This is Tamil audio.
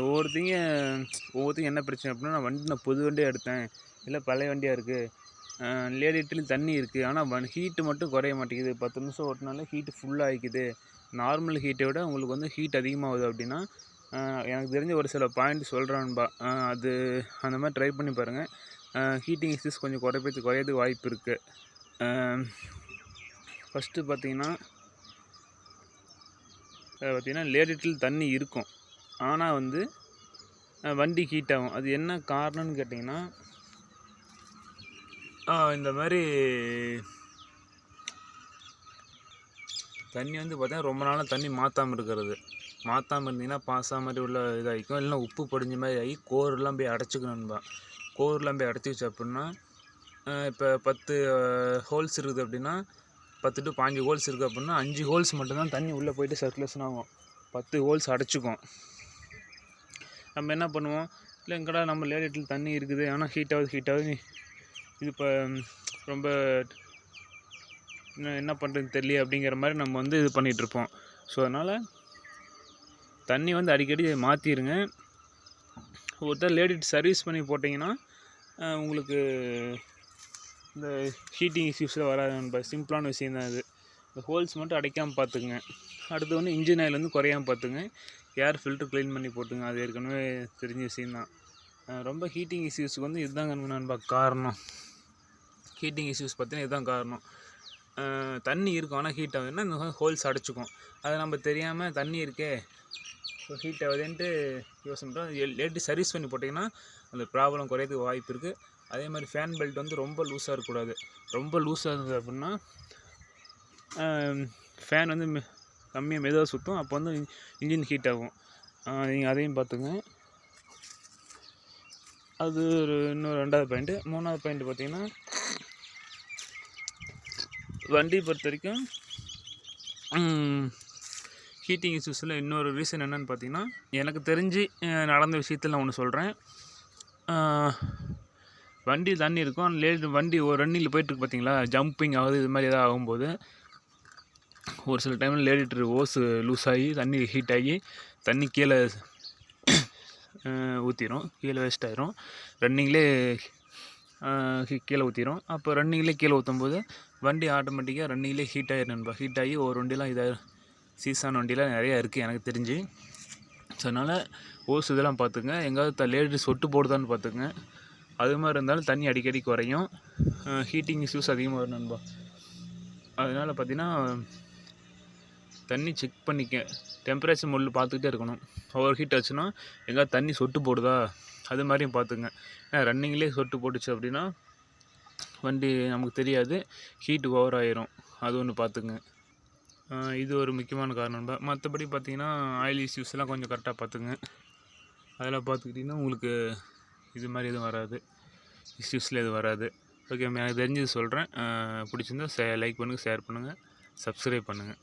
ஒவ்வொருத்தங்க என்ன பிரச்சனை அப்படின்னா, நான் புது வண்டியாக எடுத்தேன், இல்லை பழைய வண்டியாக இருக்குது, லேடிட்டுலேயும் தண்ணி இருக்குது, ஆனால் ஹீட்டு மட்டும் குறைய மாட்டேங்குது. 10 நிமிஷம் ஓட்டினாலே ஹீட்டு ஃபுல்லாக ஆகிக்குது. நார்மல் ஹீட்டை விட உங்களுக்கு வந்து ஹீட் அதிகமாகுது அப்படின்னா, எனக்கு தெரிஞ்ச ஒரு சில பாயிண்ட் சொல்கிறேன் நண்பா. அது அந்த மாதிரி ட்ரை பண்ணி பாருங்கள். ஹீட்டிங் இஷ்யூஸ் கொஞ்சம் குறையறதுக்கு வாய்ப்பு இருக்குது. ஃபஸ்ட்டு பார்த்தீங்கன்னா லேடிட்டில் தண்ணி இருக்கும், ஆனால் வந்து வண்டி ஹீட் ஆகும். அது என்ன காரணம்னு கேட்டிங்கன்னா, இந்த மாதிரி தண்ணி வந்து பார்த்தீங்கன்னா ரொம்ப நாளாக தண்ணி மாற்றாமல் இருந்தீங்கன்னா பாசா மாதிரி உள்ள இதாகிக்கும், இல்லைன்னா உப்பு படிஞ்ச மாதிரி ஆகி கோரெலாம் போய் அடைச்சிக்கணும்பா. கோரெலாம் போய் அடைச்சிக்கிச்சு அப்படின்னா, இப்போ 10 ஹோல்ஸ் இருக்குது அப்படின்னா, 10 to 15 ஹோல்ஸ் இருக்குது அப்படின்னா 5 ஹோல்ஸ் மட்டும்தான் தண்ணி உள்ளே போயிட்டு சர்க்குலேஷன் ஆகும். 10 ஹோல்ஸ் அடைச்சிக்கும். நம்ம என்ன பண்ணுவோம், இல்லை எங்கடா நம்ம லேடிட்டில் தண்ணி இருக்குது ஆனால் ஹீட் ஆகுது இது இப்போ ரொம்ப என்ன பண்ணுறதுன்னு தெரியல அப்படிங்கிற மாதிரி நம்ம வந்து இது பண்ணிகிட்ருப்போம். ஸோ அதனால் தண்ணி வந்து அடிக்கடி மாற்றிடுங்க. ஒருத்தர் லேடிட் சர்வீஸ் பண்ணி போட்டிங்கன்னா உங்களுக்கு இந்த ஹீட்டிங் இஷ்யூஸில் வராது. சிம்பிளான விஷயம் தான் இது. இந்த ஹோல்ஸ் மட்டும் அடைக்காமல் பார்த்துக்குங்க. அடுத்து வந்து இன்ஜின் ஆயில் வந்து குறையாமல் பார்த்துங்க. ஏர் ஃபில்ட்ரு க்ளீன் பண்ணி போட்டுங்க. அது ஏற்கனவே தெரிஞ்ச விஷயந்தான். ரொம்ப ஹீட்டிங் இஷ்யூஸுக்கு வந்து இதுதாங்க நண்பா காரணம். ஹீட்டிங் இஷ்யூஸ் பார்த்தீங்கன்னா இதுதான் காரணம். தண்ணி இருக்கும் ஆனால் ஹீட் ஆகுதுன்னா இந்த ஹோல்ஸ் அடைச்சிக்கும். அதை நம்ம தெரியாமல் தண்ணி இருக்கே ஹீட் ஆகுதுன்ட்டு யோசனை பண்ணுறோம். லேட்டு சர்வீஸ் பண்ணி போட்டிங்கன்னா அந்த ப்ராப்ளம் குறையறதுக்கு வாய்ப்பு இருக்குது. அதே மாதிரி ஃபேன் பெல்ட் வந்து ரொம்ப லூஸாக இருக்கக்கூடாது. ரொம்ப லூஸாக இருந்தது அப்படின்னா ஃபேன் வந்து கம்மியாக மெதுவாக சுற்றும். அப்போ வந்து இன்ஜின் ஹீட் ஆகும். நீங்கள் அதையும் பார்த்துங்க. அது இன்னொரு 2வது பாயிண்ட்டு. 3வது பாயிண்ட் பார்த்திங்கன்னா, வண்டி பொறுத்த வரைக்கும் ஹீட்டிங் இஷ்யூஸில் இன்னொரு ரீசன் என்னென்னு பார்த்தீங்கன்னா, எனக்கு தெரிஞ்சு நடந்த விஷயத்தில் நான் ஒன்று சொல்கிறேன். வண்டி தண்ணி இருக்கும், வண்டி ஒரு ரன்னிங்கில் போயிட்டுருக்கு பார்த்தீங்களா, ஜம்பிங் ஆகுது, இது மாதிரி எதாவது ஆகும்போது ஒரு சில டைமில் லேடிட்டர் ஓஸு லூஸ் ஆகி தண்ணி ஹீட் ஆகி தண்ணி கீழே ஊற்றிடும், கீழே வேஸ்ட் ஆகிரும். ரன்னிங்லேயே கீழே ஊற்றிடும். அப்போ ரன்னிங்லேயே கீழே ஊற்றும் போது வண்டி ஆட்டோமேட்டிக்காக ரன்னிங்லேயே ஹீட் ஆகிடும். ஹீட் ஆகி ஒரு வண்டிலாம் சீஸான வண்டிலாம் நிறையா இருக்குது எனக்கு தெரிஞ்சு. ஸோ அதனால் ஓஸ் இதெல்லாம் பார்த்துங்க. எங்கேயாவது லேடிஸ் சொட்டு போடுதான்னு பார்த்துங்க. அது மாதிரி இருந்தாலும் தண்ணி அடிக்கடி குறையும். ஹீட்டிங் இஷ்யூஸ் அதிகமாக வரும் நண்பா. அதனால் பார்த்திங்கன்னா தண்ணி செக் பண்ணிக்க, டெம்பரேச்சர் மோடில் பார்த்துக்கிட்டே இருக்கணும். ஓவர் ஹீட் ஆச்சுன்னா எங்கேயாவது தண்ணி சொட்டு போடுதா அது மாதிரியும் பார்த்துங்க. ஏன்னா ரன்னிங்லேயே சொட்டு போட்டுச்சு அப்படின்னா வண்டி நமக்கு தெரியாது, ஹீட்டு ஓவர் ஆயிரும். அது ஒன்று பார்த்துங்க. இது ஒரு முக்கியமான காரணம் தான். மற்றபடி பார்த்திங்கன்னா ஆயில் இஷ்யூஸ்லாம் கொஞ்சம் கரெக்டாக பார்த்துங்க. அதெல்லாம் பார்த்துக்கிட்டிங்கன்னா உங்களுக்கு இது மாதிரி எதுவும் வராது, இஷ்யூஸில் எதுவும் வராது. ஓகே, எனக்கு தெரிஞ்சது சொல்கிறேன். பிடிச்சிருந்தா லைக் பண்ணுங்கள், ஷேர் பண்ணுங்கள், சப்ஸ்கிரைப் பண்ணுங்கள்.